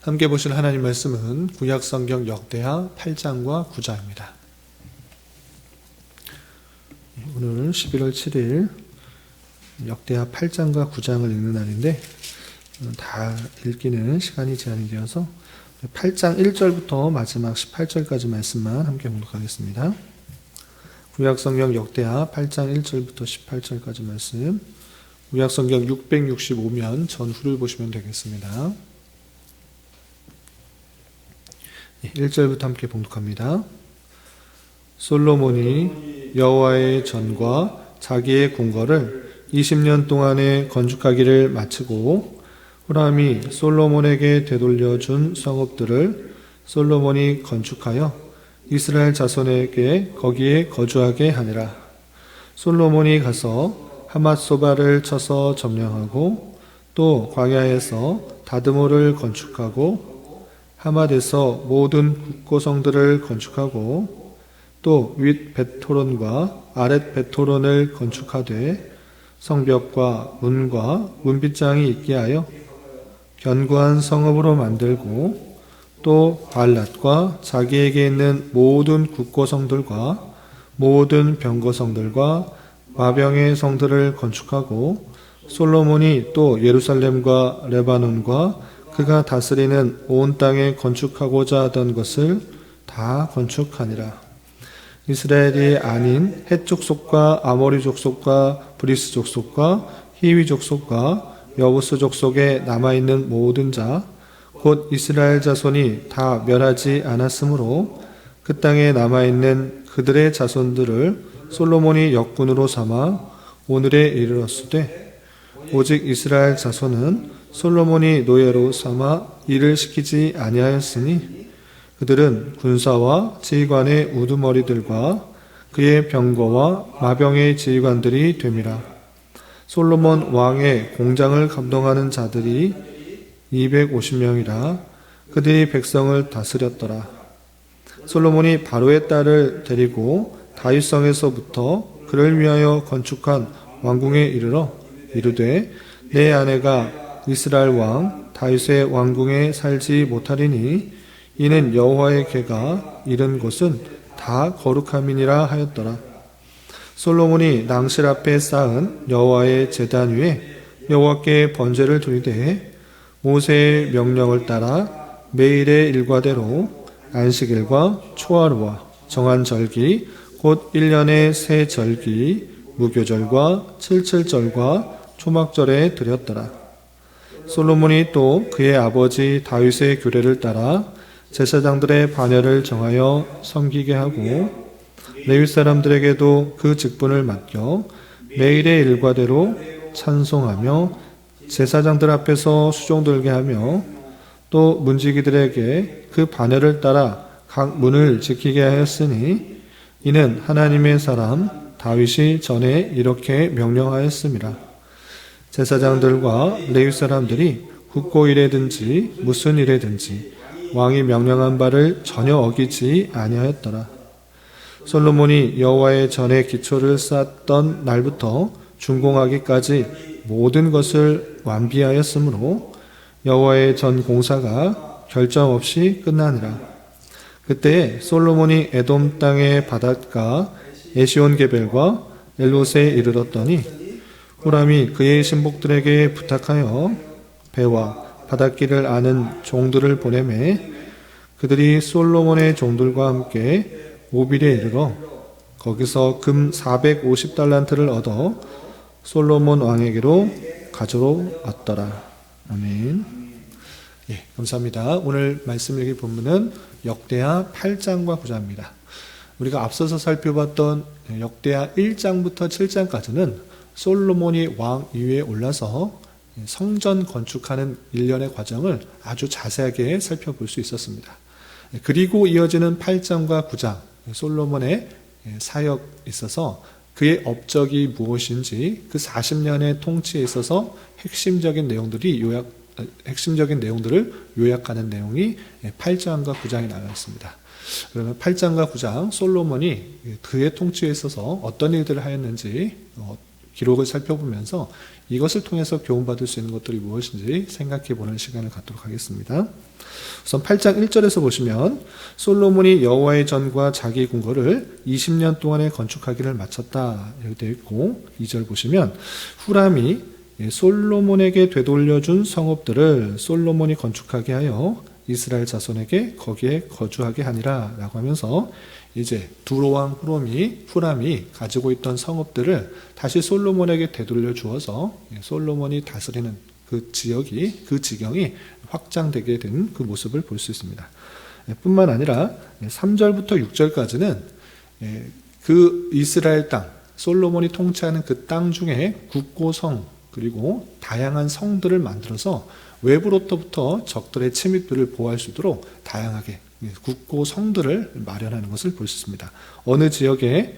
함께 보실 하나님 말씀은 구약성경 역대하 8장과 9장입니다. 오늘 11월 7일 역대하 8장과 9장을 읽는 날인데 다 읽기는 시간이 제한이 되어서 8장 1절부터 마지막 18절까지 말씀만 함께 봉독하겠습니다. 구약성경 역대하 8장 1절부터 18절까지 말씀, 구약성경 665면 전후를 보시면 되겠습니다. 1절부터 함께 봉독합니다. 솔로몬이 여호와의 전과 자기의 궁궐을 20년 동안에 건축하기를 마치고 후람이 솔로몬에게 되돌려준 성읍들을 솔로몬이 건축하여 이스라엘 자손에게 거기에 거주하게 하니라. 솔로몬이 가서 하맛소바를 쳐서 점령하고 또 광야에서 다드모를 건축하고 하맛에서 모든 국고성들을 건축하고 또 윗 벳토론과 아랫 벳토론을 건축하되 성벽과 문과 문빗장이 있게 하여 견고한 성읍으로 만들고 또 발랏과 자기에게 있는 모든 국고성들과 모든 병거성들과 마병의 성들을 건축하고 솔로몬이 또 예루살렘과 레바논과 그가 다스리는 온 땅에 건축하고자 하던 것을 다 건축하니라. 이스라엘이 아닌 헷 족속과 아모리 족속과 브리스 족속과 히위 족속과 여부스 족속에 남아있는 모든 자, 곧 이스라엘 자손이 다 멸하지 않았으므로 그 땅에 남아있는 그들의 자손들을 솔로몬이 역군으로 삼아 오늘에 이르렀으되 오직 이스라엘 자손은 솔로몬이 노예로 삼아 일을 시키지 아니하였으니 그들은 군사와 지휘관의 우두머리들과 그의 병거와 마병의 지휘관들이 됨이라. 솔로몬 왕의 공장을 감동하는 자들이 250명이라. 그들이 백성을 다스렸더라. 솔로몬이 바로의 딸을 데리고 다윗성에서부터 그를 위하여 건축한 왕궁에 이르러 이르되 내 아내가 이스라엘 왕 다윗의 왕궁에 살지 못하리니 이는 여호와의 궤가 이른 곳은 다 거룩함이니라 하였더라. 솔로몬이 낭실 앞에 쌓은 여호와의 제단 위에 여호와께 번제를 드리되 모세의 명령을 따라 매일의 일과대로 안식일과 초하루와 정한 절기 곧 1년의 새 절기 무교절과 칠칠절과 초막절에 드렸더라. 솔로몬이 또 그의 아버지 다윗의 규례를 따라 제사장들의 반열을 정하여 섬기게 하고 레위 사람들에게도 그 직분을 맡겨 매일의 일과대로 찬송하며 제사장들 앞에서 수종 들게 하며 또 문지기들에게 그 반열을 따라 각 문을 지키게 하였으니 이는 하나님의 사람 다윗이 전에 이렇게 명령하였습니다. 제사장들과 레위 사람들이 국고일에든지 무슨 일에든지 왕이 명령한 바를 전혀 어기지 아니하였더라. 솔로몬이 여호와의 전에 기초를 쌓았던 날부터 준공하기까지 모든 것을 완비하였으므로 여호와의 전 공사가 결점 없이 끝나니라. 그때에 솔로몬이 에돔 땅의 바닷가 에시온게벨과 엘롯에 이르렀더니 후람이 그의 신복들에게 부탁하여 배와 바닷길을 아는 종들을 보내매 그들이 솔로몬의 종들과 함께 오빌에 이르러 거기서 금 450달란트를 얻어 솔로몬 왕에게로 가져왔더라. 아멘. 예, 감사합니다. 오늘 말씀 읽기 본문은 역대하 8장과 9장입니다. 우리가 앞서서 살펴봤던 역대하 1장부터 7장까지는 솔로몬이 왕 위에 올라서 성전 건축하는 일련의 과정을 아주 자세하게 살펴볼 수 있었습니다. 그리고 이어지는 8장과 9장, 솔로몬의 사역에 있어서 그의 업적이 무엇인지 그 40년의 통치에 있어서 핵심적인 내용들을 요약하는 내용이 8장과 9장에 나와 있습니다. 그러면 8장과 9장 솔로몬이 그의 통치에 있어서 어떤 일들을 하였는지 기록을 살펴보면서 이것을 통해서 교훈받을 수 있는 것들이 무엇인지 생각해보는 시간을 갖도록 하겠습니다. 우선 8장 1절에서 보시면 솔로몬이 여호와의 전과 자기 궁궐을 20년 동안에 건축하기를 마쳤다 이렇게 되어 있고, 2절 보시면 후람이 솔로몬에게 되돌려준 성읍들을 솔로몬이 건축하게 하여 이스라엘 자손에게 거기에 거주하게 하니라 라고 하면서 이제 두로왕 후람이 가지고 있던 성읍들을 다시 솔로몬에게 되돌려 주어서 솔로몬이 다스리는 그 지경이 확장되게 된 그 모습을 볼 수 있습니다. 뿐만 아니라 3절부터 6절까지는 그 이스라엘 땅, 솔로몬이 통치하는 그 땅 중에 국고성 그리고 다양한 성들을 만들어서 외부로부터 적들의 침입들을 보호할 수 있도록 다양하게 국고성들을 마련하는 것을 볼 수 있습니다. 어느 지역에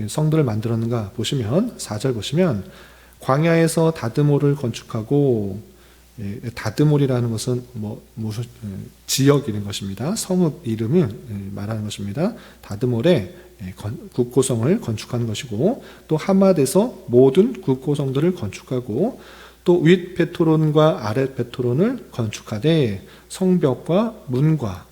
성들을 만들었는가 보시면 4절 보시면 광야에서 다드몰을 건축하고, 다드몰이라는 것은 무슨 지역 이런 것입니다. 성읍 이름을 말하는 것입니다. 다드몰에 국고성을 건축하는 것이고, 또 하맛에서 모든 국고성들을 건축하고, 또 윗 베토론과 아랫 베토론을 건축하되 성벽과 문과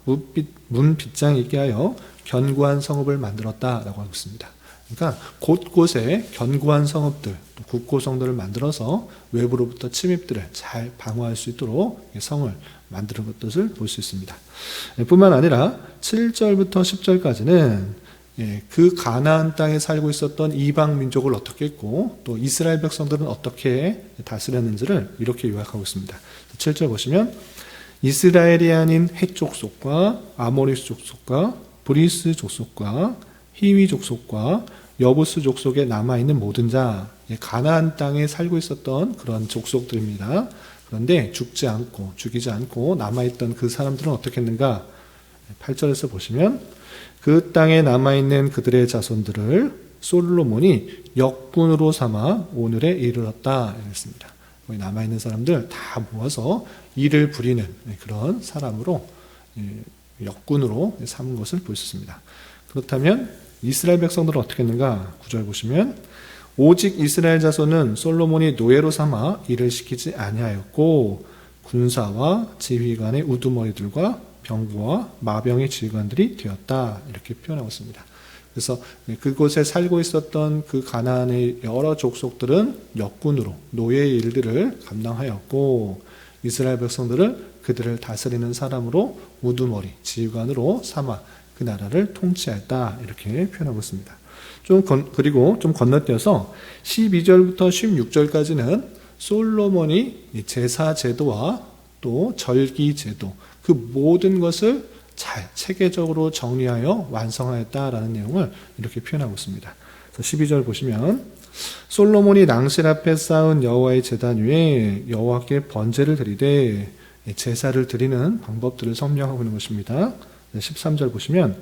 문 빗장이 있게 하여 견고한 성읍을 만들었다라고 하고 있습니다. 그러니까 곳곳에 견고한 성읍들, 국고성들을 만들어서 외부로부터 침입들을 잘 방어할 수 있도록 성을 만드는 것을 볼 수 있습니다. 뿐만 아니라 7절부터 10절까지는 그 가나안 땅에 살고 있었던 이방 민족을 어떻게 했고 또 이스라엘 백성들은 어떻게 다스렸는지를 이렇게 요약하고 있습니다. 7절 보시면 이스라엘이 아닌 헷 족속과 아모리 족속과 브리스 족속과 히위 족속과 여부스 족속에 남아있는 모든 자, 가나안 땅에 살고 있었던 그런 족속들입니다. 그런데 죽이지 않고 남아있던 그 사람들은 어떻게 했는가? 8절에서 보시면 그 땅에 남아있는 그들의 자손들을 솔로몬이 역군으로 삼아 오늘에 이르렀다 이랬습니다. 거기 남아있는 사람들 다 모아서 일을 부리는 그런 사람으로 역군으로 삼은 것을 볼 수 있습니다. 그렇다면 이스라엘 백성들은 어떻게 했는가? 9절 보시면 오직 이스라엘 자손은 솔로몬이 노예로 삼아 일을 시키지 아니하였고 군사와 지휘관의 우두머리들과 병부와 마병의 지휘관들이 되었다 이렇게 표현하고 있습니다. 그래서 그곳에 살고 있었던 그 가나안의 여러 족속들은 역군으로 노예의 일들을 감당하였고 이스라엘 백성들은 그들을 다스리는 사람으로 우두머리 지휘관으로 삼아 그 나라를 통치했다 이렇게 표현하고 있습니다. 그리고 좀 건너뛰어서 12절부터 16절까지는 솔로몬이 제사 제도와 또 절기 제도 그 모든 것을 잘 체계적으로 정리하여 완성하였다라는 내용을 이렇게 표현하고 있습니다. 12절 보시면 솔로몬이 낭실 앞에 쌓은 여호와의 제단 위에 여호와께 번제를 드리되 제사를 드리는 방법들을 설명하고 있는 것입니다. 13절 보시면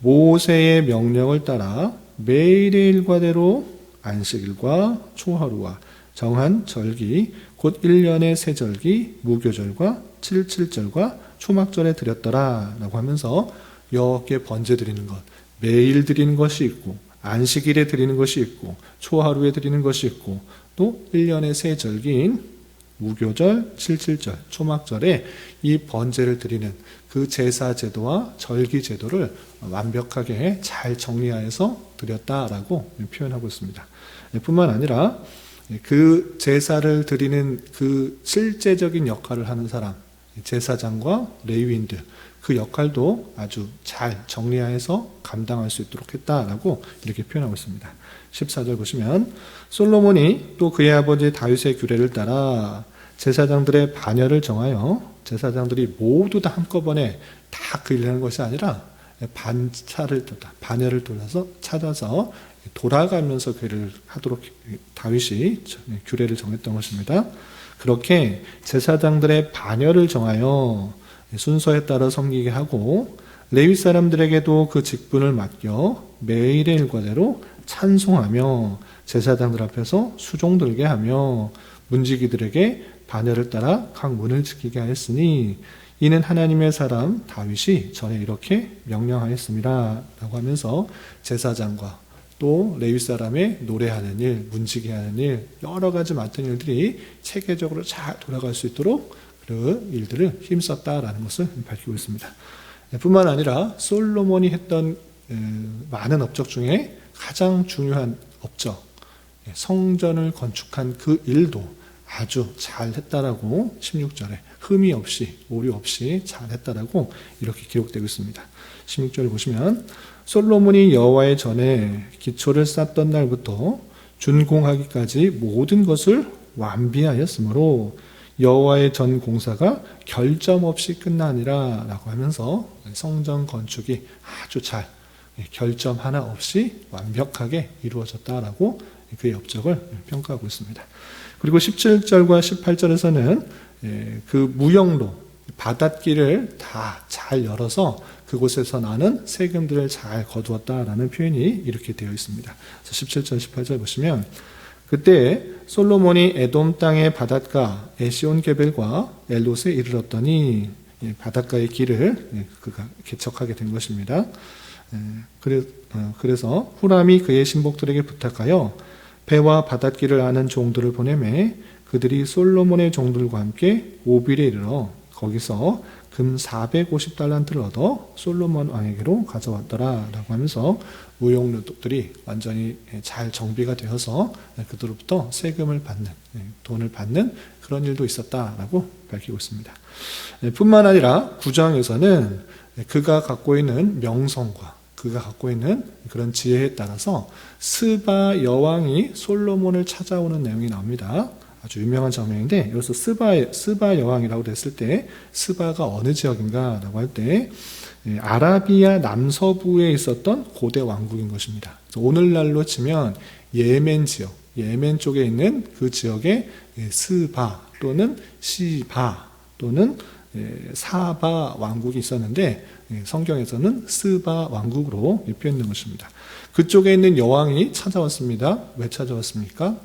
모세의 명령을 따라 매일의 일과대로 안식일과 초하루와 정한 절기 곧 1년의 세 절기 무교절과 7.7절과 초막절에 드렸더라 라고 하면서 여호와께 번제 드리는 것, 매일 드리는 것이 있고 안식일에 드리는 것이 있고 초하루에 드리는 것이 있고 또 1년의 세 절기인 무교절, 7.7절, 초막절에 이 번제를 드리는 그 제사 제도와 절기 제도를 완벽하게 잘 정리하여서 드렸다라고 표현하고 있습니다. 뿐만 아니라 그 제사를 드리는 그 실제적인 역할을 하는 사람, 제사장과 레위인들 그 역할도 아주 잘 정리해서 감당할 수 있도록 했다라고 이렇게 표현하고 있습니다. 14절 보시면 솔로몬이 또 그의 아버지 다윗의 규례를 따라 제사장들의 반열을 정하여 제사장들이 모두 다 한꺼번에 다 그 일을 하는 것이 아니라 반열을 돌아서 찾아서 돌아가면서 그 일을 하도록 다윗이 규례를 정했던 것입니다. 그렇게 제사장들의 반열을 정하여 순서에 따라 섬기게 하고 레위 사람들에게도 그 직분을 맡겨 매일의 일과대로 찬송하며 제사장들 앞에서 수종 들게 하며 문지기들에게 반열을 따라 각 문을 지키게 하였으니 이는 하나님의 사람 다윗이 전에 이렇게 명령하였습니다 라고 하면서 제사장과 또 레위 사람의 노래하는 일, 문지기 하는 일, 여러 가지 많던 일들이 체계적으로 잘 돌아갈 수 있도록 그 일들을 힘썼다라는 것을 밝히고 있습니다. 뿐만 아니라 솔로몬이 했던 많은 업적 중에 가장 중요한 업적, 성전을 건축한 그 일도 아주 잘했다라고 16절에 흠이 없이 오류 없이 잘했다라고 이렇게 기록되고 있습니다. 16절을 보시면 솔로몬이 여호와의 전에 기초를 쌓던 날부터 준공하기까지 모든 것을 완비하였으므로 여호와의 전 공사가 결점 없이 끝나니라 라고 하면서 성전 건축이 아주 잘 결점 하나 없이 완벽하게 이루어졌다라고 그의 업적을 평가하고 있습니다. 그리고 17절과 18절에서는 그 무역로 바닷길을 다 잘 열어서 그곳에서 나는 세금들을 잘 거두었다라는 표현이 이렇게 되어 있습니다. 17절, 18절 보시면 그때 솔로몬이 에돔 땅의 바닷가 에시온게벨과 엘롯에 이르렀더니 바닷가의 길을 그가 개척하게 된 것입니다. 그래서 후람이 그의 신복들에게 부탁하여 배와 바닷길을 아는 종들을 보내매 그들이 솔로몬의 종들과 함께 오빌에 이르러 거기서 금 450달란트를 얻어 솔로몬 왕에게로 가져왔더라 라고 하면서 무역로들이 완전히 잘 정비가 되어서 그들로부터 세금을 받는, 돈을 받는 그런 일도 있었다라고 밝히고 있습니다. 뿐만 아니라 9장에서는 그가 갖고 있는 명성과 그가 갖고 있는 그런 지혜에 따라서 스바 여왕이 솔로몬을 찾아오는 내용이 나옵니다. 아주 유명한 장면인데 여기서 스바 여왕이라고 했을 때 스바가 어느 지역인가라고 할 때 아라비아 남서부에 있었던 고대 왕국인 것입니다. 오늘날로 치면 예멘 지역, 예멘 쪽에 있는 그 지역에 스바 또는 시바 또는 사바 왕국이 있었는데 성경에서는 스바 왕국으로 표현된 것입니다. 그쪽에 있는 여왕이 찾아왔습니다. 왜 찾아왔습니까?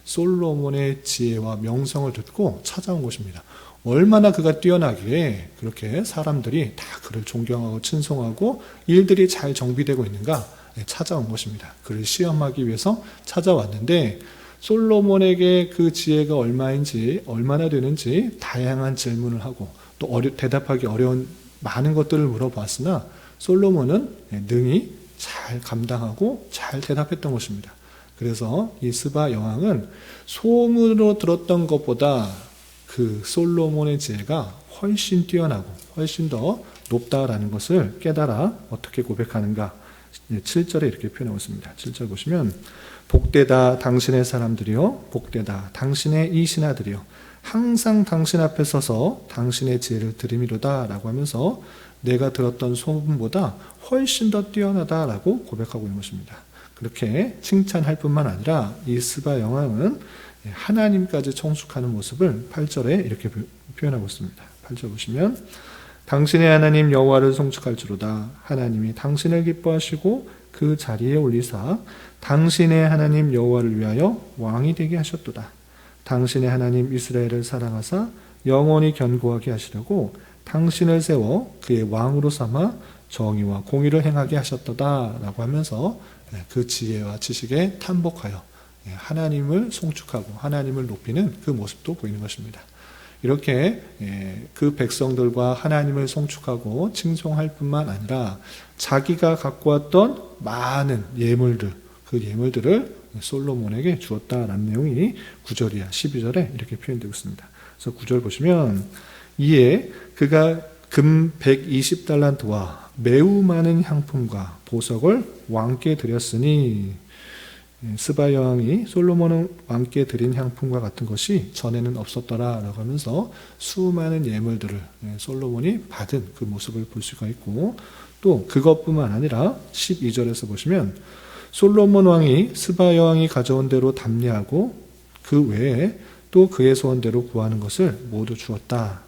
솔로몬의 지혜와 명성을 듣고 찾아온 것입니다. 얼마나 그가 뛰어나기에 그렇게 사람들이 다 그를 존경하고 친송하고 일들이 잘 정비되고 있는가 찾아온 것입니다. 그를 시험하기 위해서 찾아왔는데 솔로몬에게 그 지혜가 얼마인지 얼마나 되는지 다양한 질문을 하고 또 대답하기 어려운 많은 것들을 물어봤으나 솔로몬은 능히 잘 감당하고 잘 대답했던 것입니다. 그래서 이 스바 여왕은 소문으로 들었던 것보다 그 솔로몬의 지혜가 훨씬 뛰어나고 훨씬 더 높다라는 것을 깨달아 어떻게 고백하는가 7절에 이렇게 표현하고 있습니다. 7절 보시면 복되다 당신의 사람들이여 복되다 당신의 이 신하들이여 항상 당신 앞에 서서 당신의 지혜를 들이미로다 라고 하면서 내가 들었던 소문보다 훨씬 더 뛰어나다라고 고백하고 있는 것입니다. 그렇게 칭찬할 뿐만 아니라 이 스바 여왕은 하나님까지 청숙하는 모습을 8절에 이렇게 표현하고 있습니다. 8절 보시면 당신의 하나님 여호와를 송축할지로다 하나님이 당신을 기뻐하시고 그 자리에 올리사 당신의 하나님 여호와를 위하여 왕이 되게 하셨도다. 당신의 하나님 이스라엘을 사랑하사 영원히 견고하게 하시려고 당신을 세워 그의 왕으로 삼아 정의와 공의를 행하게 하셨도다 라고 하면서 그 지혜와 지식에 탐복하여 하나님을 송축하고 하나님을 높이는 그 모습도 보이는 것입니다. 이렇게 그 백성들과 하나님을 송축하고 칭송할 뿐만 아니라 자기가 갖고 왔던 많은 예물들, 그 예물들을 솔로몬에게 주었다라는 내용이 9절이야 12절에 이렇게 표현되고 있습니다. 그래서 9절 보시면 이에 그가 금 120달란트와 매우 많은 향품과 보석을 왕께 드렸으니 스바 여왕이 솔로몬 왕께 드린 향품과 같은 것이 전에는 없었더라라고 하면서 수많은 예물들을 솔로몬이 받은 그 모습을 볼 수가 있고 또 그것뿐만 아니라 12절에서 보시면 솔로몬 왕이 스바 여왕이 가져온 대로 담례하고 그 외에 또 그의 소원대로 구하는 것을 모두 주었다.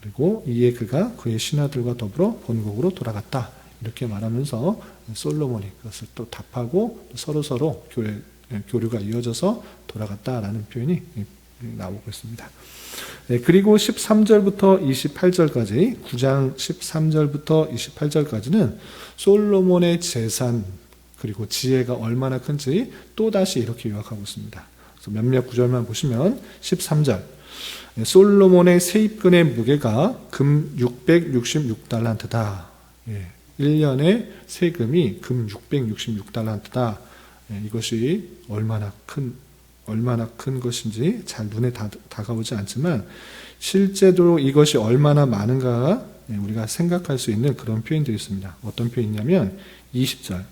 그리고 이에 그가 그의 신하들과 더불어 본국으로 돌아갔다. 이렇게 말하면서 솔로몬이 그것을 또 답하고 서로 교류가 이어져서 돌아갔다라는 표현이 나오고 있습니다. 그리고 13절부터 28절까지 9장 13절부터 28절까지는 솔로몬의 재산 그리고 지혜가 얼마나 큰지 또다시 이렇게 요약하고 있습니다. 그래서 몇몇 구절만 보시면 13절 솔로몬의 세입근의 무게가 금 666달란트다. 1년의 세금이 금 666달란트다. 이것이 얼마나 큰 것인지 잘 눈에 다가오지 않지만 실제로 이것이 얼마나 많은가 우리가 생각할 수 있는 그런 표현들이 있습니다. 어떤 표현이냐면 20절,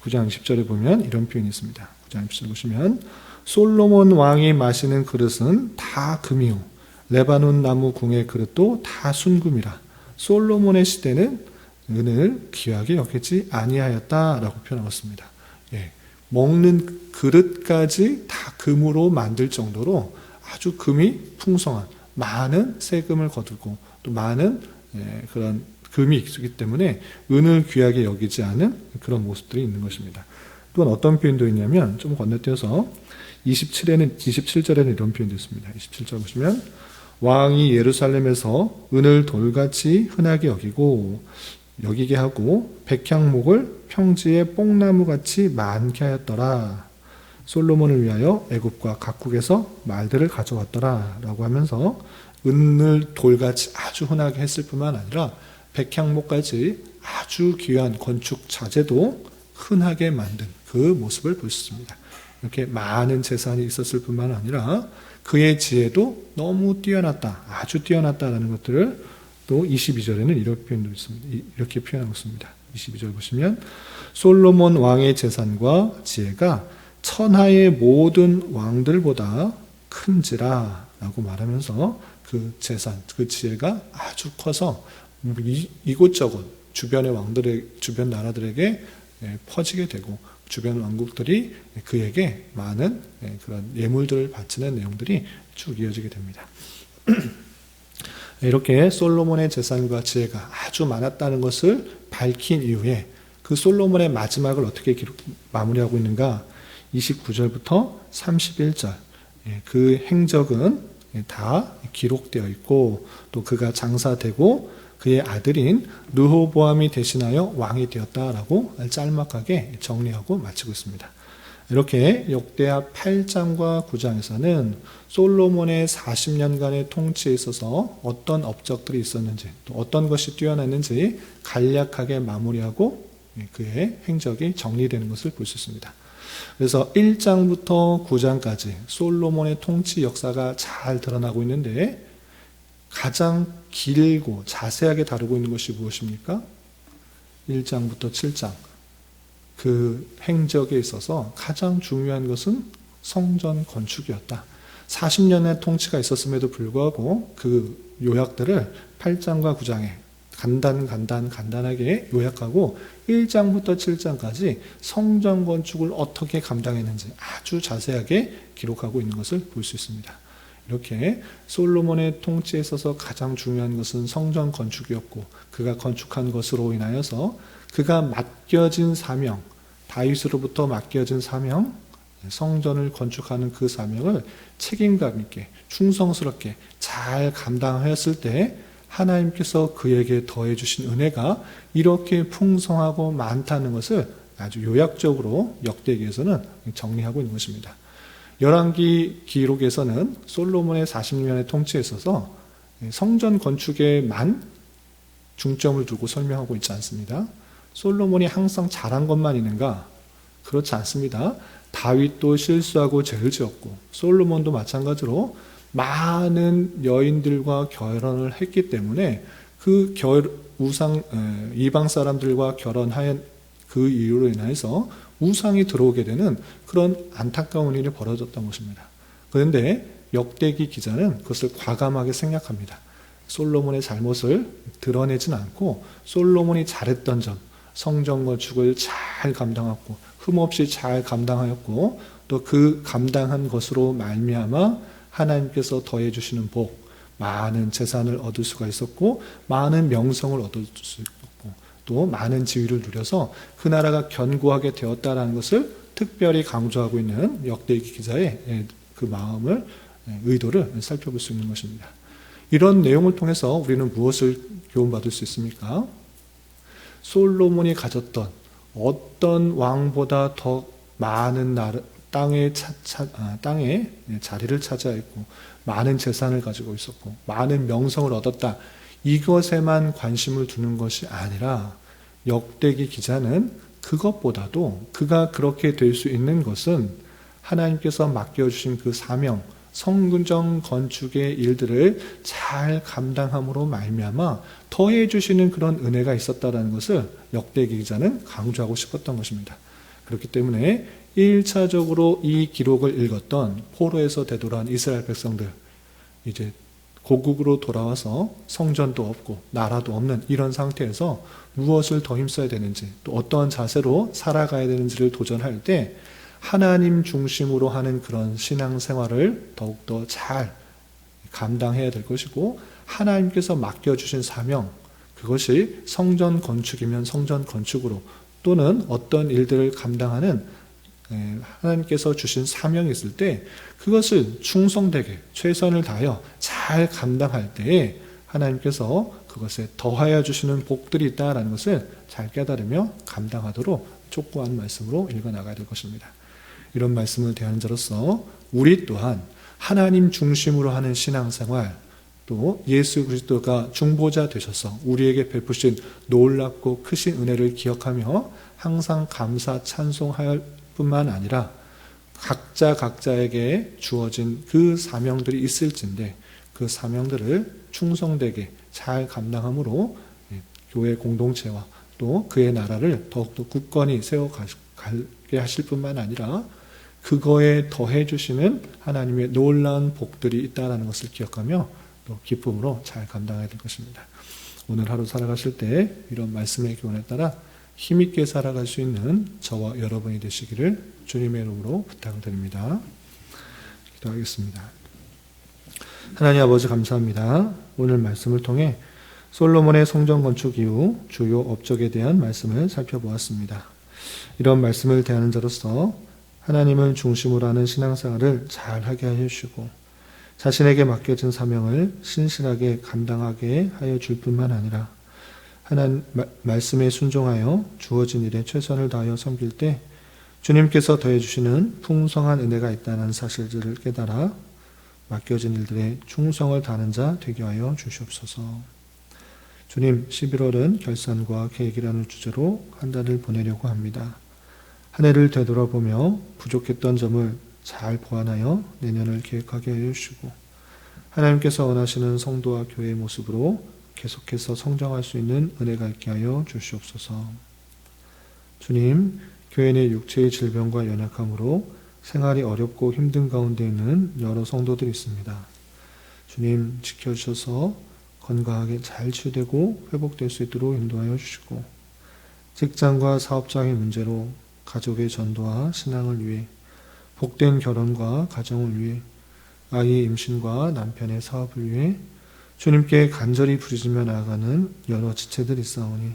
9장 10절에 보면 이런 표현이 있습니다. 9장 10절 보시면 솔로몬 왕이 마시는 그릇은 다 금이요 레바논 나무 궁의 그릇도 다 순금이라 솔로몬의 시대는 은을 귀하게 여기지 아니하였다라고 표현하고 있습니다. 먹는 그릇까지 다 금으로 만들 정도로 아주 금이 풍성한 많은 세금을 거두고 또 많은 그런 금이 있기 때문에 은을 귀하게 여기지 않은 그런 모습들이 있는 것입니다. 또한 어떤 표현도 있냐면 좀 건너뛰어서 27절에는 이런 표현도 있습니다. 27절 보시면 왕이 예루살렘에서 은을 돌같이 흔하게 여기게 하고 백향목을 평지에 뽕나무같이 많게 하였더라. 솔로몬을 위하여 애굽과 각국에서 말들을 가져왔더라 라고 하면서 은을 돌같이 아주 흔하게 했을 뿐만 아니라 백향목까지 아주 귀한 건축 자재도 흔하게 만든 그 모습을 볼 수 있습니다. 이렇게 많은 재산이 있었을 뿐만 아니라 그의 지혜도 너무 뛰어났다, 아주 뛰어났다라는 것들을 또 22절에는 이런 표현도 있습니다. 이렇게 표현하고 있습니다. 22절 보시면 솔로몬 왕의 재산과 지혜가 천하의 모든 왕들보다 큰지라 라고 말하면서 그 재산, 그 지혜가 아주 커서 이곳저곳 주변의 주변 나라들에게 퍼지게 되고 주변 왕국들이 그에게 많은 그런 예물들을 바치는 내용들이 쭉 이어지게 됩니다. 이렇게 솔로몬의 재산과 지혜가 아주 많았다는 것을 밝힌 이후에 그 솔로몬의 마지막을 어떻게 마무리하고 있는가? 29절부터 31절 그 행적은 다 기록되어 있고 또 그가 장사되고 그의 아들인 르호보암이 대신하여 왕이 되었다라고 짤막하게 정리하고 마치고 있습니다. 이렇게 역대하 8장과 9장에서는 솔로몬의 40년간의 통치에 있어서 어떤 업적들이 있었는지 또 어떤 것이 뛰어났는지 간략하게 마무리하고 그의 행적이 정리되는 것을 볼 수 있습니다. 그래서 1장부터 9장까지 솔로몬의 통치 역사가 잘 드러나고 있는데 가장 길고 자세하게 다루고 있는 것이 무엇입니까? 1장부터 7장 그 행적에 있어서 가장 중요한 것은 성전 건축이었다. 40년의 통치가 있었음에도 불구하고 그 요약들을 8장과 9장에 간단하게 요약하고 1장부터 7장까지 성전 건축을 어떻게 감당했는지 아주 자세하게 기록하고 있는 것을 볼 수 있습니다. 이렇게 솔로몬의 통치에 있어서 가장 중요한 것은 성전 건축이었고 그가 건축한 것으로 인하여서 그가 맡겨진 사명, 다윗으로부터 맡겨진 사명, 성전을 건축하는 그 사명을 책임감 있게 충성스럽게 잘 감당하였을 때 하나님께서 그에게 더해 주신 은혜가 이렇게 풍성하고 많다는 것을 아주 요약적으로 역대기에서는 정리하고 있는 것입니다. 열왕기 기록에서는 솔로몬의 40년의 통치에 있어서 성전 건축에만 중점을 두고 설명하고 있지 않습니다. 솔로몬이 항상 잘한 것만 있는가? 그렇지 않습니다. 다윗도 실수하고 죄를 지었고 솔로몬도 마찬가지로 많은 여인들과 결혼을 했기 때문에 그 이방 사람들과 결혼한 그 이유로 인해서 우상이 들어오게 되는 그런 안타까운 일이 벌어졌던 것입니다. 그런데 역대기 기자는 그것을 과감하게 생략합니다. 솔로몬의 잘못을 드러내진 않고 솔로몬이 잘했던 점, 성전 건축을 잘 감당했고 흠없이 잘 감당하였고 또 그 감당한 것으로 말미암아 하나님께서 더해 주시는 복, 많은 재산을 얻을 수가 있었고 많은 명성을 얻을 수 있었고 또 많은 지위를 누려서 그 나라가 견고하게 되었다라는 것을 특별히 강조하고 있는 역대기 기자의 그 마음을 의도를 살펴볼 수 있는 것입니다. 이런 내용을 통해서 우리는 무엇을 교훈받을 수 있습니까? 솔로몬이 가졌던 어떤 왕보다 더 많은 땅에 자리를 차지하 있고 많은 재산을 가지고 있었고 많은 명성을 얻었다. 이것에만 관심을 두는 것이 아니라 역대기 기자는 그것보다도 그가 그렇게 될 수 있는 것은 하나님께서 맡겨주신 그 사명, 성전 건축의 일들을 잘 감당함으로 말미암아 더해 주시는 그런 은혜가 있었다는 것을 역대기 기자는 강조하고 싶었던 것입니다. 그렇기 때문에 1차적으로 이 기록을 읽었던 포로에서 되돌아온 이스라엘 백성들, 이제 고국으로 돌아와서 성전도 없고 나라도 없는 이런 상태에서 무엇을 더 힘써야 되는지, 또 어떠한 자세로 살아가야 되는지를 도전할 때 하나님 중심으로 하는 그런 신앙생활을 더욱더 잘 감당해야 될 것이고, 하나님께서 맡겨주신 사명, 그것이 성전 건축이면 성전 건축으로, 또는 어떤 일들을 감당하는 하나님께서 주신 사명이 있을 때 그것을 충성되게 최선을 다하여 잘 감당할 때에 하나님께서 그것에 더하여 주시는 복들이 있다라는 것을 잘 깨달으며 감당하도록 촉구하는 말씀으로 읽어나가야 될 것입니다. 이런 말씀을 대하는 자로서 우리 또한 하나님 중심으로 하는 신앙생활, 또 예수 그리스도가 중보자 되셔서 우리에게 베푸신 놀랍고 크신 은혜를 기억하며 항상 감사 찬송할 뿐만 아니라 각자에게 주어진 그 사명들이 있을진데 그 사명들을 충성되게 잘 감당함으로 교회 공동체와 또 그의 나라를 더욱더 굳건히 세워가게 하실 뿐만 아니라 그거에 더해 주시는 하나님의 놀라운 복들이 있다는 것을 기억하며 또 기쁨으로 잘 감당해야 될 것입니다. 오늘 하루 살아가실 때 이런 말씀의 교훈에 따라 힘있게 살아갈 수 있는 저와 여러분이 되시기를 주님의 이름으로 부탁을 드립니다. 기도하겠습니다. 하나님 아버지 감사합니다. 오늘 말씀을 통해 솔로몬의 성전 건축 이후 주요 업적에 대한 말씀을 살펴보았습니다. 이런 말씀을 대하는 자로서 하나님을 중심으로 하는 신앙생활을 잘 하게 하여 주시고 자신에게 맡겨진 사명을 신실하게 감당하게 하여 줄 뿐만 아니라 하나님 말씀에 순종하여 주어진 일에 최선을 다하여 섬길 때 주님께서 더해 주시는 풍성한 은혜가 있다는 사실들을 깨달아 맡겨진 일들에 충성을 다하는 자 되게 하여 주시옵소서. 주님, 11월은 결산과 계획이라는 주제로 한 달을 보내려고 합니다. 한 해를 되돌아보며 부족했던 점을 잘 보완하여 내년을 계획하게 하여 주시고 하나님께서 원하시는 성도와 교회의 모습으로 계속해서 성장할 수 있는 은혜가 있게 하여 주시옵소서. 주님, 교회 내 육체의 질병과 연약함으로 생활이 어렵고 힘든 가운데 있는 여러 성도들이 있습니다. 주님, 지켜주셔서 건강하게 잘 치유되고 회복될 수 있도록 인도하여 주시고 직장과 사업장의 문제로 가족의 전도와 신앙을 위해 복된 결혼과 가정을 위해 아이의 임신과 남편의 사업을 위해 주님께 간절히 부르짖며 나아가는 여러 지체들이 있사오니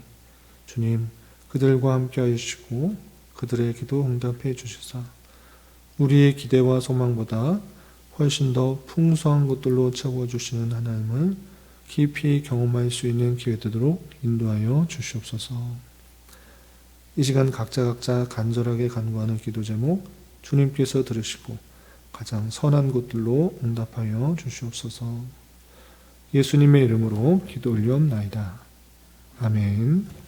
주님 그들과 함께하여 주시고 그들의 기도 응답해 주시사 우리의 기대와 소망보다 훨씬 더 풍성한 것들로 채워주시는 하나님을 깊이 경험할 수 있는 기회 되도록 인도하여 주시옵소서. 이 시간 각자 간절하게 간구하는 기도 제목 주님께서 들으시고 가장 선한 것들로 응답하여 주시옵소서. 예수님의 이름으로 기도 올리옵나이다. 아멘.